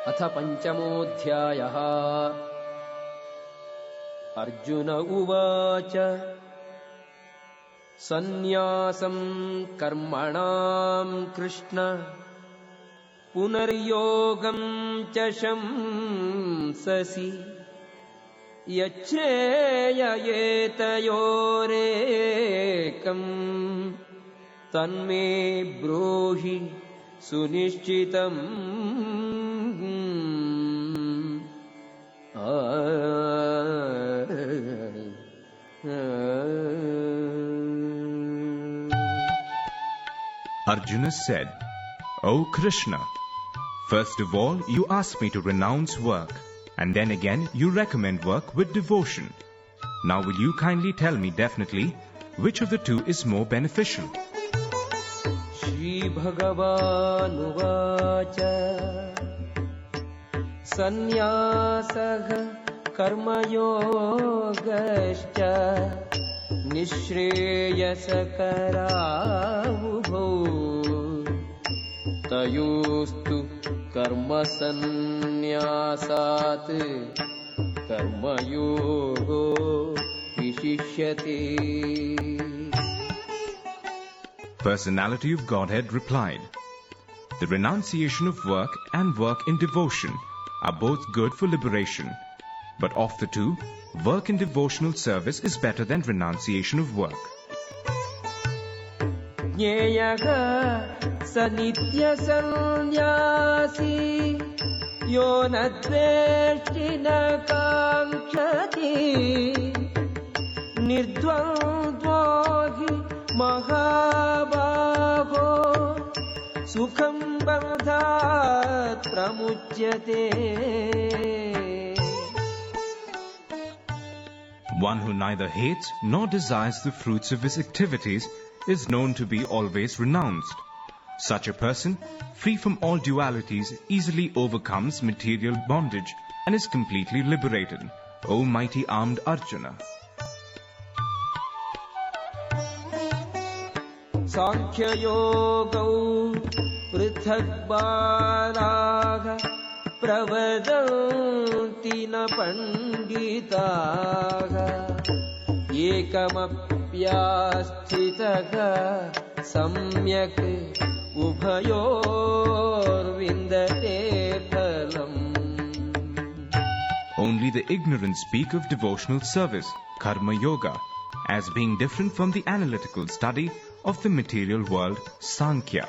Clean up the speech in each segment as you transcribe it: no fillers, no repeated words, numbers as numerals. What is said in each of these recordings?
अथ पञ्चमोऽध्यायः। अर्जुन उवाच सन्न्यासं कर्मणां कृष्ण पुनर्योगं च शंससि यच्छ्रेययेतयोरेकम् तन्मे ब्रूहि सुनिश्चितम्। Arjuna said, O Krishna, first of all you ask me to renounce work, and then again you recommend work with devotion. Now will you kindly tell me definitely which of the two is more beneficial? Shri Bhagavanuvāca Sannyāsaha karmayogascha nishreyasakaravubho tayostu karma sannyāsāt karmayogo vishishyate. Personality of Godhead replied, the renunciation of work and work in devotion are both good for liberation, but of the two, work in devotional service is better than renunciation of work. Jnēyaha sanitya sannyāsi yo nadveshti na kāṅkṣati nirdvandvo hi mahabhāgo sukham bandhāt pramuchyate. One who neither hates nor desires the fruits of his activities is known to be always renounced. Such a person, free from all dualities, easily overcomes material bondage and is completely liberated. O mighty armed Arjuna! Sankhya yoga prithak balaga pravadanti na panditaga ekamapyasthitaga samyak ubhayor vindate phalam. Only the ignorant speak of devotional service, karma yoga, as being different from the analytical study of the material world, Sankhya.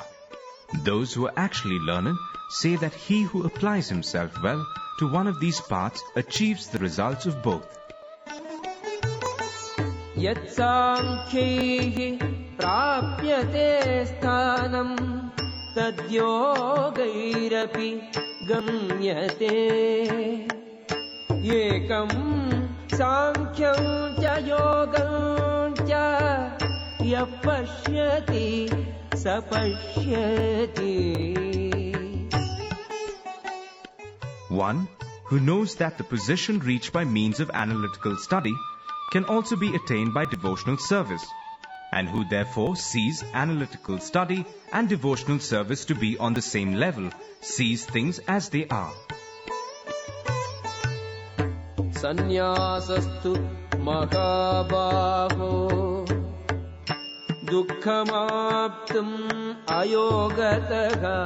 Those who are actually learned say that he who applies himself well to one of these paths achieves the results of both. Yat Sankhyahi prapyate sthanam tad yogairapi gamyate ekam Sankhyam cha yogam cha yapashyati sapashyati. One who knows that the position reached by means of analytical study can also be attained by devotional service, and who therefore sees analytical study and devotional service to be on the same level, sees things as they are. Sannyasastu mahabāho dukkhamāptum ayogataha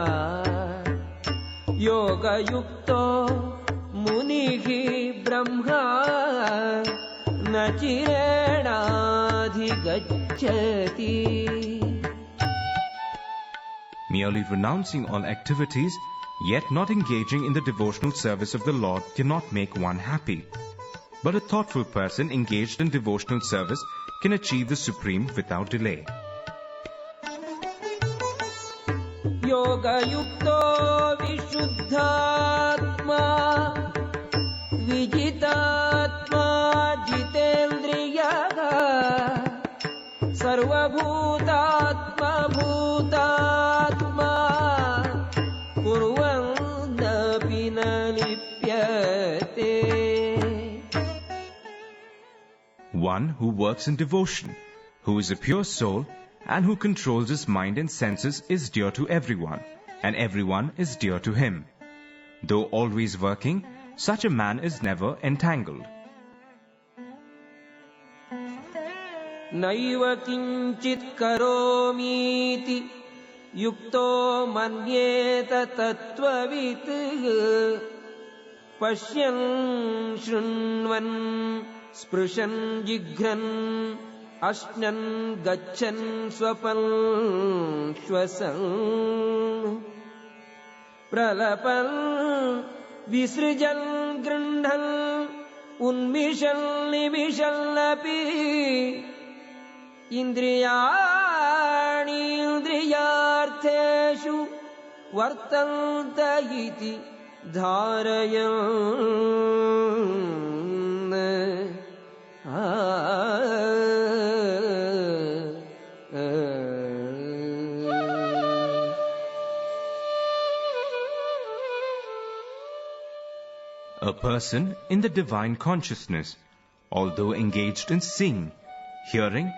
yoga yukto munihi brahma nachirenādhigacchati. Merely renouncing all activities, yet not engaging in the devotional service of the Lord cannot make one happy. But a thoughtful person engaged in devotional service can achieve the supreme without delay. Yoga yukto vishuddhatma vijitatma jitendriyaha sarvabhutatma bhutatma kurvannapi na lipyate. One who works in devotion, who is a pure soul, and who controls his mind and senses is dear to everyone, and everyone is dear to him. Though always working, such a man is never entangled. नैव किञ्चित् करोमीति युक्तो मन्येत तत्त्ववित् पश्यन् शृण्वन् स्पृशन् जिघ्रन् अश्नन् गच्छन् स्वपन् श्वसन् प्रलपन् विसृजन् गृह्णन् उन्मिषन् निमिषन्नपि इन्द्रियाणि इन्द्रियार्थेषु वर्तन्त इति धारयन् A person in the divine consciousness, although engaged in seeing, hearing,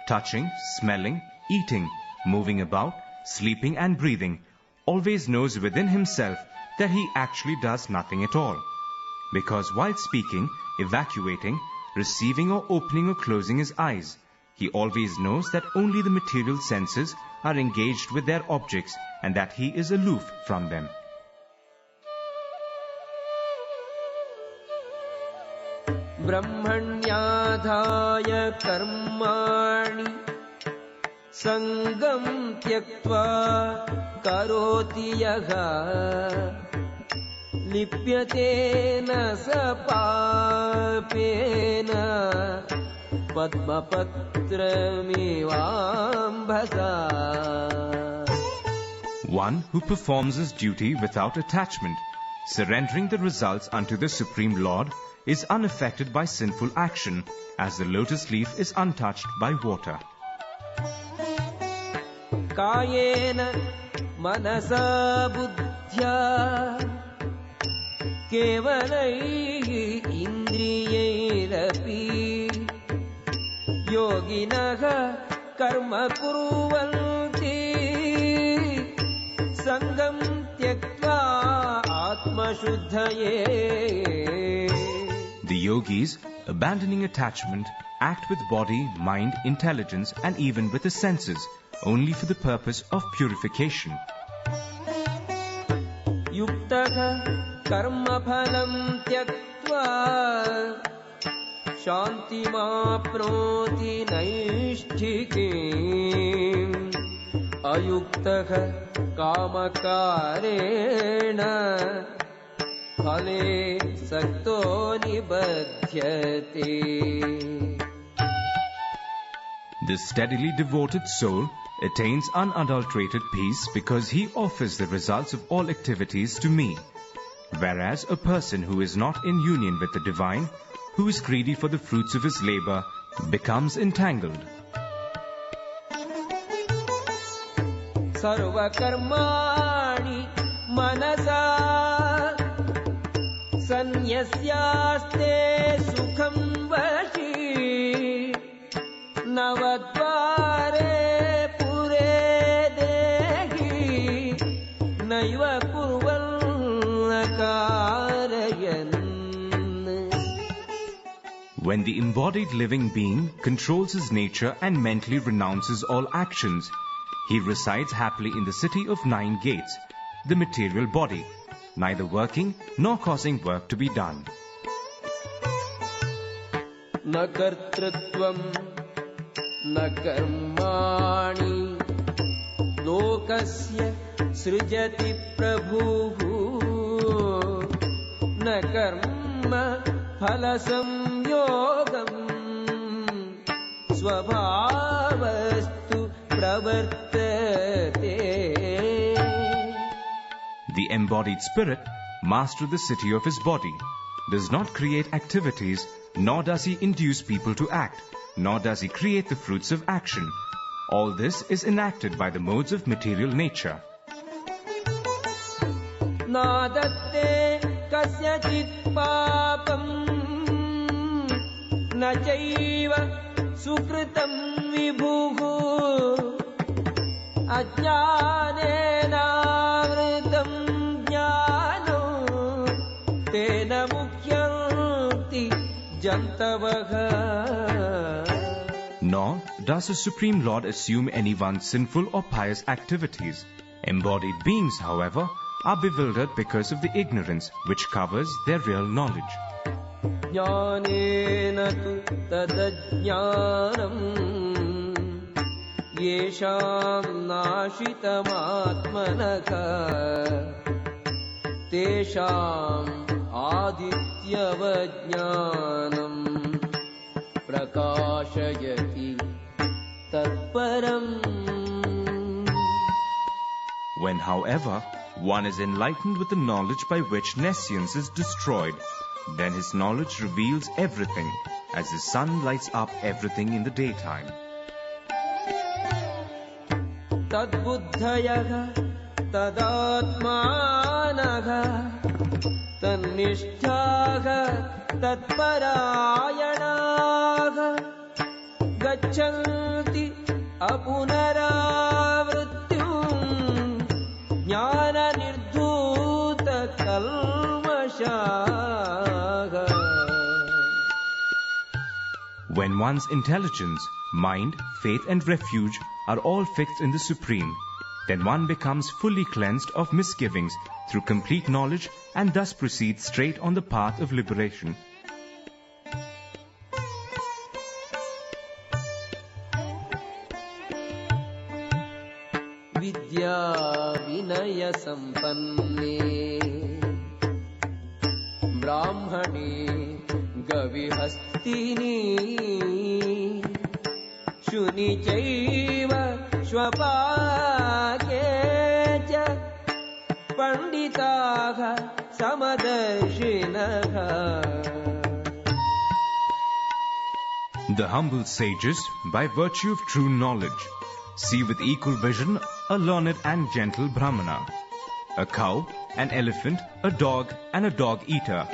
touching, smelling, eating, moving about, sleeping and breathing, always knows within himself that he actually does nothing at all. Because while speaking, evacuating, receiving or opening or closing his eyes, he always knows that only the material senses are engaged with their objects and that he is aloof from them. ब्रह्मण्याधाय कर्माणि संगं त्यक्त्वा करोति यः लिप्यते न स पापेन पद्मपत्रमिवाम्भसा. One who performs his duty without attachment, surrendering the results unto the Supreme Lord, is unaffected by sinful action, as the lotus leaf is untouched by water. कायेन मनसा बुद्ध्या केवलैः इन्द्रियैरपि योगिनः कर्म कुर्वन्ति सङ्गं त्यक्त्वा आत्मशुद्धये. The yogis, abandoning attachment, act with body, mind, intelligence and even with the senses, only for the purpose of purification. युक्तः कर्मफलं त्यक्त्वा शान्तिमाप्नोति नैष्ठिकीम् अयुक्तः कामकारेण फले सक्तो निबध्यते. The steadily devoted soul attains unadulterated peace because he offers the results of all activities to me, whereas a person who is not in union with the divine, who is greedy for the fruits of his labor, becomes entangled. सर्वकर्माणि मनसा सन्न्यस्यास्ते सुखं वशी नवद्वारे पुरे देहि नैव कुर्वन् कारयन्. When the embodied living being controls his nature and mentally renounces all actions, he resides happily in the city of 9 gates, the material body, neither working nor causing work to be done. न कर्तृत्वं न कर्माणि लोकस्य सृजति प्रभुः न कर्म फलसंयोगम् स्वभावस्तु प्रवर्तते. The embodied spirit, master of the city of his body, does not create activities, nor does he induce people to act, nor does he create the fruits of action. All this is enacted by the modes of material nature. नादत्ते कस्यचित् पापम् न चैव सुकृतं विभुः अज्ञानेनावृतं ज्ञानो jantavaha. Nor does the Supreme Lord assume anyone's sinful or pious activities. Embodied beings, however, are bewildered because of the ignorance which covers their real knowledge. Jnanena tu tadajnanam yesham nashitam atmanaka tesham adityavajnanam prakashayati tatparam. When, however, one is enlightened with the knowledge by which nescience is destroyed, then his knowledge reveals everything, as the sun lights up everything in the daytime. Tadbuddhayaha tadatmanaha tannishtaha tatparayanaha gacchanti apunaravrtyum jnana nirdhuta kalmashaha. When one's intelligence, mind, faith and refuge are all fixed in the Supreme, then one becomes fully cleansed of misgivings through complete knowledge and thus proceeds straight on the path of liberation. Vidya vinaya sampanne brahmane gavihastini shuni chaiva shvapakecha panditaha samadarshinaha. The humble sages, by virtue of true knowledge, see with equal vision a learned and gentle Brahmana, a cow, an elephant, a dog, and a dog-eater.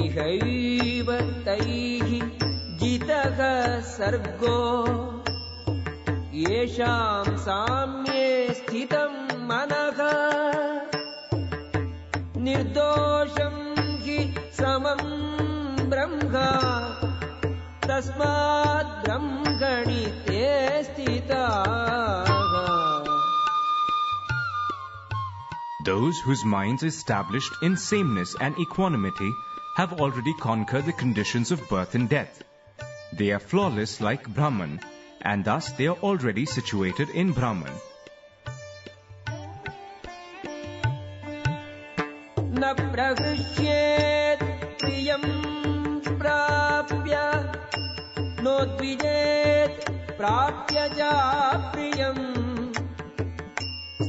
Ihaiva taihi jitaha sargo yesham samye sthitam manaha nirdosham hi samam brahma tasmad brahmani te sthitaha. Those whose minds established in sameness and equanimity have already conquered the conditions of birth and death. They are flawless like Brahman, and thus they are already situated in Brahman. Na prahishyet priyam prapya nodvijet prapya ja priyam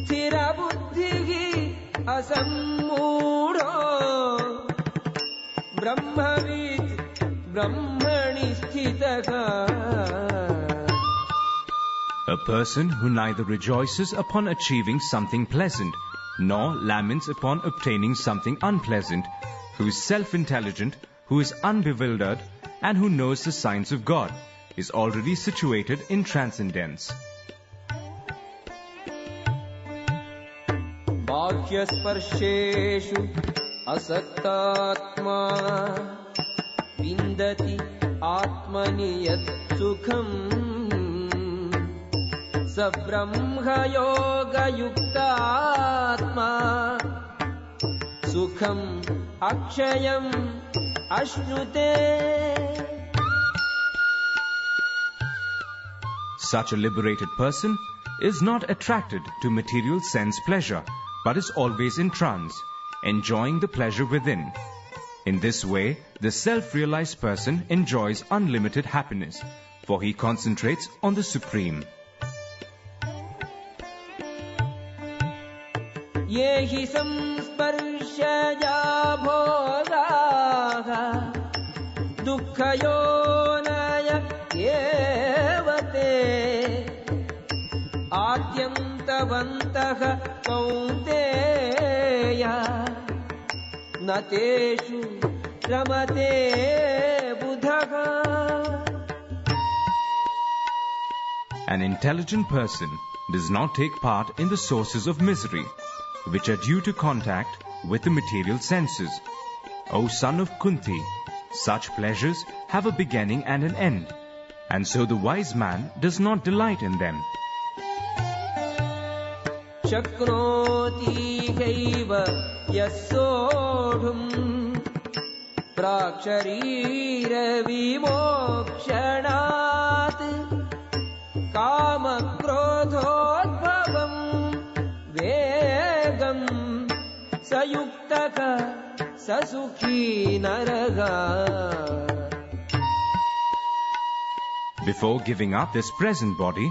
sthira buddhihi asammudho brahmavid brahmani sthitaha. A person who neither rejoices upon achieving something pleasant, nor laments upon obtaining something unpleasant, who is self-intelligent, who is unbewildered, and who knows the signs of God, is already situated in transcendence. Bhakya-sparsheshu asaktatma vindati atmani yat sukham sabrahma yoga yuktatma sukham akshayam ashnute. Such a liberated person is not attracted to material sense pleasure, but is always in trance, enjoying the pleasure within. In this way, the self-realized person enjoys unlimited happiness, for he concentrates on the Supreme. Yehi samsparshaya bhogaha dukkhayonaya evate adyantavantaha kaunteya nateshu ramate buddhaha. An intelligent person does not take part in the sources of misery, which are due to contact with the material senses. O son of Kunti, such pleasures have a beginning and an end, and so the wise man does not delight in them. Shaknoti kaiva yasodhum praksharira vimokshanat kama krodhodbhavam vegam sayuktaka sasukhi naraga. Before giving up this present body,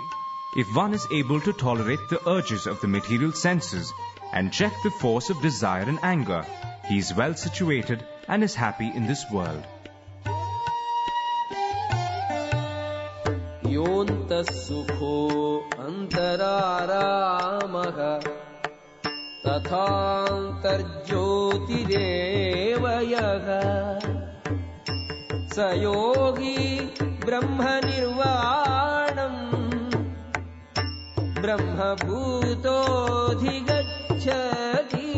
if one is able to tolerate the urges of the material senses and check the force of desire and anger, he is well situated and is happy in this world. Yontas sukho antararamaha tathantarjyotirevayaha sayogi brahma nirvanam brahma bhutodhigacchati.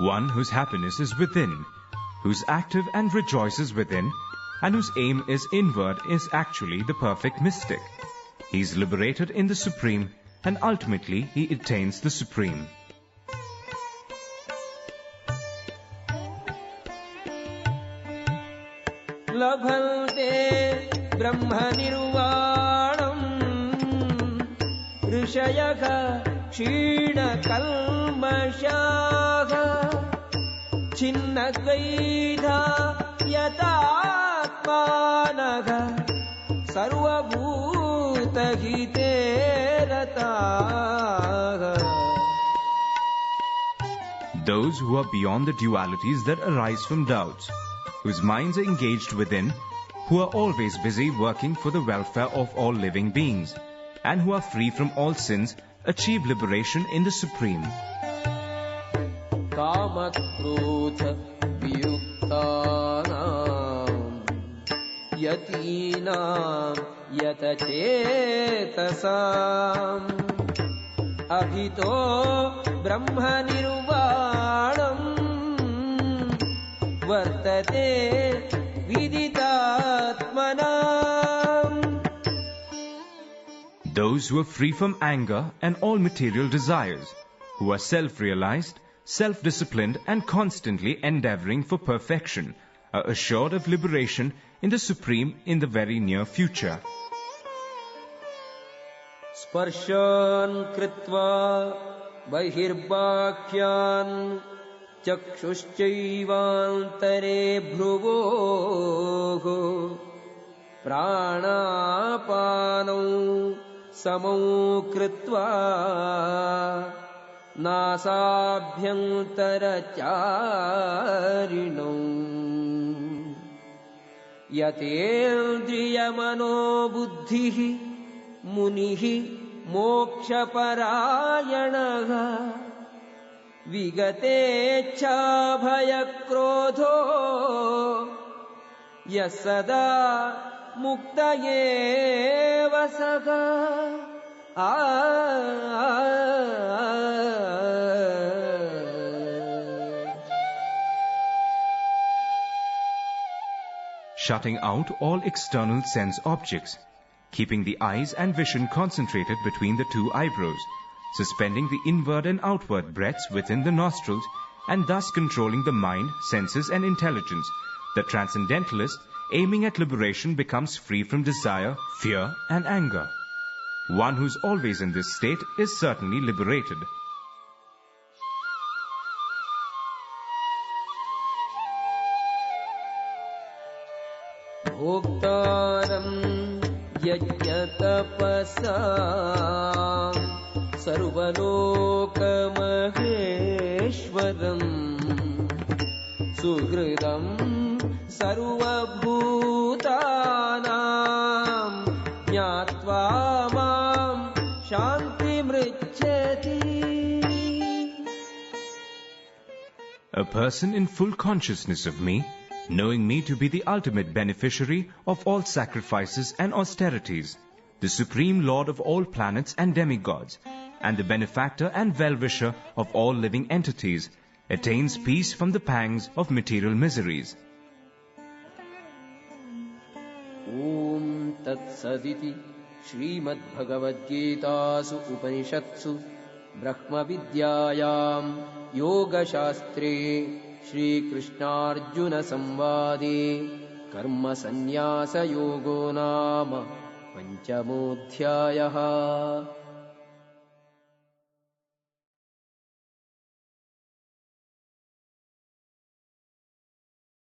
One whose happiness is within, who's active and rejoices within, and whose aim is inward is actually the perfect mystic. He is liberated in the Supreme, and ultimately he attains the Supreme. Labhante brahma nirvanam rishayaka kshina kalmashaha chinna dvaidha yatatmanaha sarvabhuta hite rataha. Those who are beyond the dualities that arise from doubts, whose minds are engaged within, who are always busy working for the welfare of all living beings, and who are free from all sins, achieve liberation in the Supreme. Kamakrodha viyuktanam yatinam yatachetasam abhito brahma nirvanam vartate viditatmanam. Those who are free from anger and all material desires, who are self-realized, self-disciplined and constantly endeavoring for perfection, are assured of liberation in the Supreme in the very near future. Sparshan kritva bahirbakhyan चक्षुश्चैवान्तरे भ्रुवोः प्राणापानौ समौ कृत्वा नासाभ्यन्तरचारिणौ यतेन्द्रियमनोबुद्धिः मुनिः मोक्षपरायणः विगतेच्छा भयक्रोधो यः सदा मुक्त एव सः. Shutting out all external sense objects, keeping the eyes and vision concentrated between the two eyebrows, suspending the inward and outward breaths within the nostrils, and thus controlling the mind, senses and intelligence, the transcendentalist, aiming at liberation, becomes free from desire, fear and anger. One who's always in this state is certainly liberated. Bhoktaram yajñatapasam sarvalokamaheshwaram suhridam sarvabhutanam jnatva mam shantimrichyati. A person in full consciousness of me, knowing me to be the ultimate beneficiary of all sacrifices and austerities, the Supreme Lord of all planets and demigods, and the benefactor and well-wisher of all living entities, attains peace from the pangs of material miseries. Om Tat Saditi Srimad-Bhagavad-Gitasu Upanishatsu Brahma Vidyayam Yoga Shastre Shri Krishnarjuna Samvade Karma Sannyasa Yogo Nama Panchamodhyayaha.